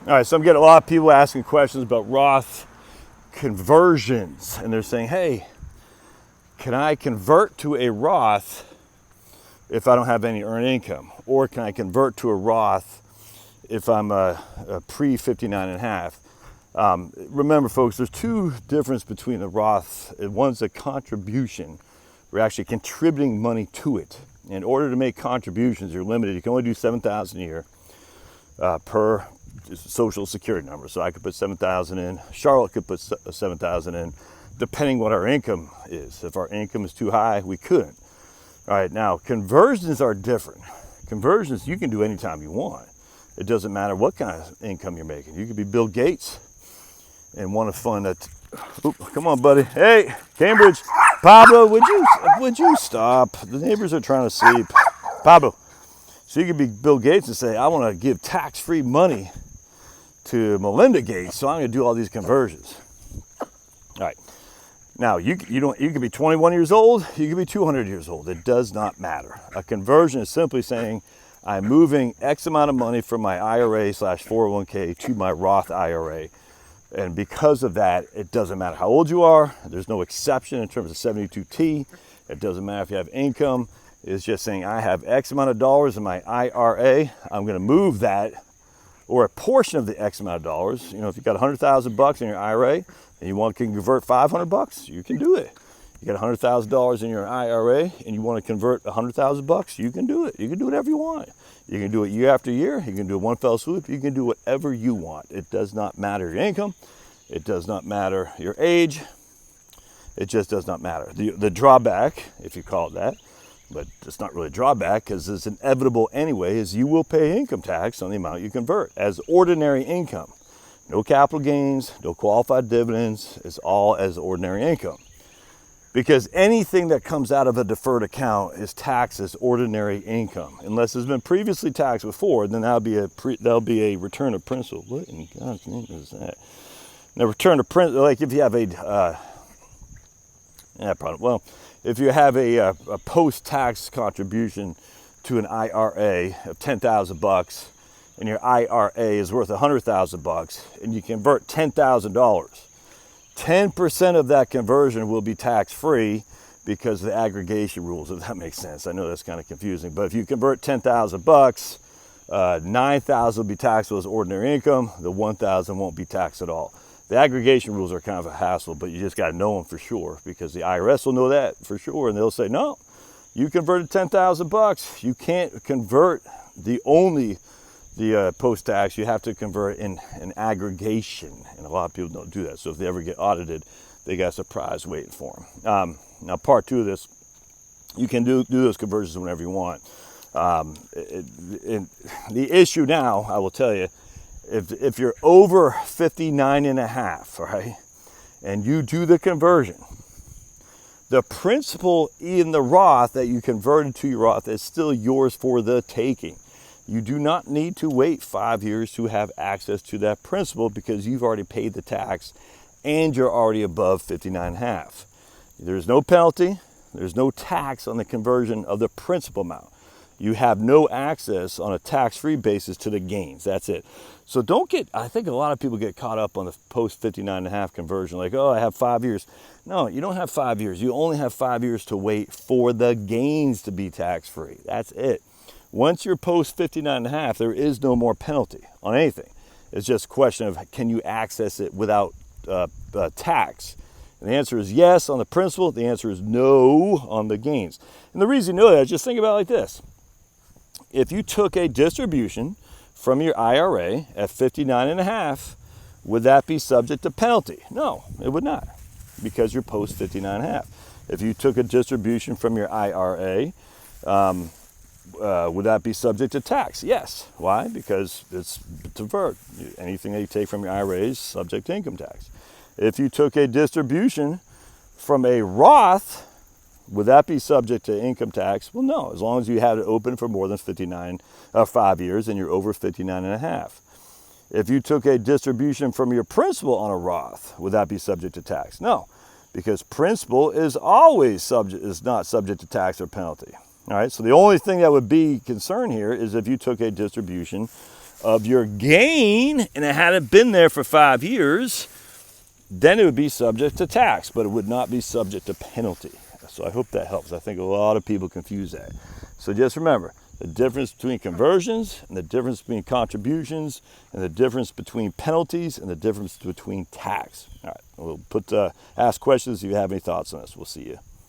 All right, so I'm getting a lot of people asking questions about Roth conversions, and they're saying, hey, can I convert to a Roth if I don't have any earned income? Or can I convert to a Roth if I'm a pre-59 and a half? Remember, folks, there's two differences between the Roth. One's a contribution. We're actually contributing money to it. In order to make contributions, you're limited. You can only do $7,000 a year per social security number. So I could put 7,000 in. Charlotte could put 7,000 in, depending what our income is. If our income is too high, we couldn't. All right, now conversions are different. Conversions you can do anytime you want. It doesn't matter what kind of income you're making. You could be Bill Gates and want to fund that. Oop, come on, buddy. Hey, Cambridge. Pablo, would you stop? The neighbors are trying to sleep. Pablo. So you could be Bill Gates and say, I want to give tax-free money to Melinda Gates, so I'm going to do all these conversions. All right. Now, you could be 21 years old, you could be 200 years old. It does not matter. A conversion is simply saying, I'm moving X amount of money from my IRA/401k to my Roth IRA. And because of that, it doesn't matter how old you are. There's no exception in terms of 72T. It doesn't matter if you have income. It's just saying I have X amount of dollars in my IRA. I'm going to move that, or a portion of the X amount of dollars. You know, if you got $100,000 in your IRA and you want to convert $500, you can do it. You got $100,000 in your IRA and you want to convert $100,000, you can do it. You can do whatever you want. You can do it year after year. You can do it one fell swoop. You can do whatever you want. It does not matter your income. It does not matter your age. It just does not matter. The drawback, if you call it that, but it's not really a drawback because it's inevitable anyway, is you will pay income tax on the amount you convert as ordinary income. No capital gains, no qualified dividends. It's all as ordinary income. Because anything that comes out of a deferred account is taxed as ordinary income, unless it's been previously taxed before. Then that'll be a return of principal. What in God's name is that? Now, return of principal, like if you have if you have a post-tax contribution to an IRA of $10,000, and your IRA is worth $100,000, and you convert $10,000. 10% of that conversion will be tax-free because of the aggregation rules, if that makes sense. I know that's kind of confusing, but if you convert $10,000, $9,000 will be taxable as ordinary income. The $1,000 won't be taxed at all. The aggregation rules are kind of a hassle, but you just got to know them for sure because the IRS will know that for sure, and they'll say, no, you converted $10,000. You can't convert the post-tax. You have to convert in an aggregation, and a lot of people don't do that. So if they ever get audited, they got a surprise waiting for them. Now, part two of this, you can do those conversions whenever you want. The issue now, I will tell you, if you're over 59 and a half, right, and you do the conversion, the principal in the Roth that you converted to your Roth is still yours for the taking. You do not need to wait 5 years to have access to that principal because you've already paid the tax and you're already above 59 and a half. There's no penalty. There's no tax on the conversion of the principal amount. You have no access on a tax-free basis to the gains. That's it. So I think a lot of people get caught up on the post 59 and a half conversion, like, oh, I have 5 years. No, you don't have 5 years. You only have 5 years to wait for the gains to be tax-free. That's it. Once you're post 59 and a half, there is no more penalty on anything. It's just a question of can you access it without tax? And the answer is yes on the principal. The answer is no on the gains. And the reason you know that is just think about it like this. If you took a distribution from your IRA at 59 and a half, would that be subject to penalty? No, it would not, because you're post 59 and a half. If you took a distribution from your IRA, would that be subject to tax? Yes. Why? Because it's deferred. Anything that you take from your IRA is subject to income tax. If you took a distribution from a Roth, would that be subject to income tax? Well, no, as long as you had it open for more than 5 years and you're over 59 and a half. If you took a distribution from your principal on a Roth, would that be subject to tax? No, because principal is not subject to tax or penalty. All right, so the only thing that would be concerned here is if you took a distribution of your gain and it hadn't been there for 5 years, then it would be subject to tax, but it would not be subject to penalty. So I hope that helps. I think a lot of people confuse that. So just remember the difference between conversions and the difference between contributions and the difference between penalties and the difference between tax. All right, we'll ask questions if you have any thoughts on this. We'll see you.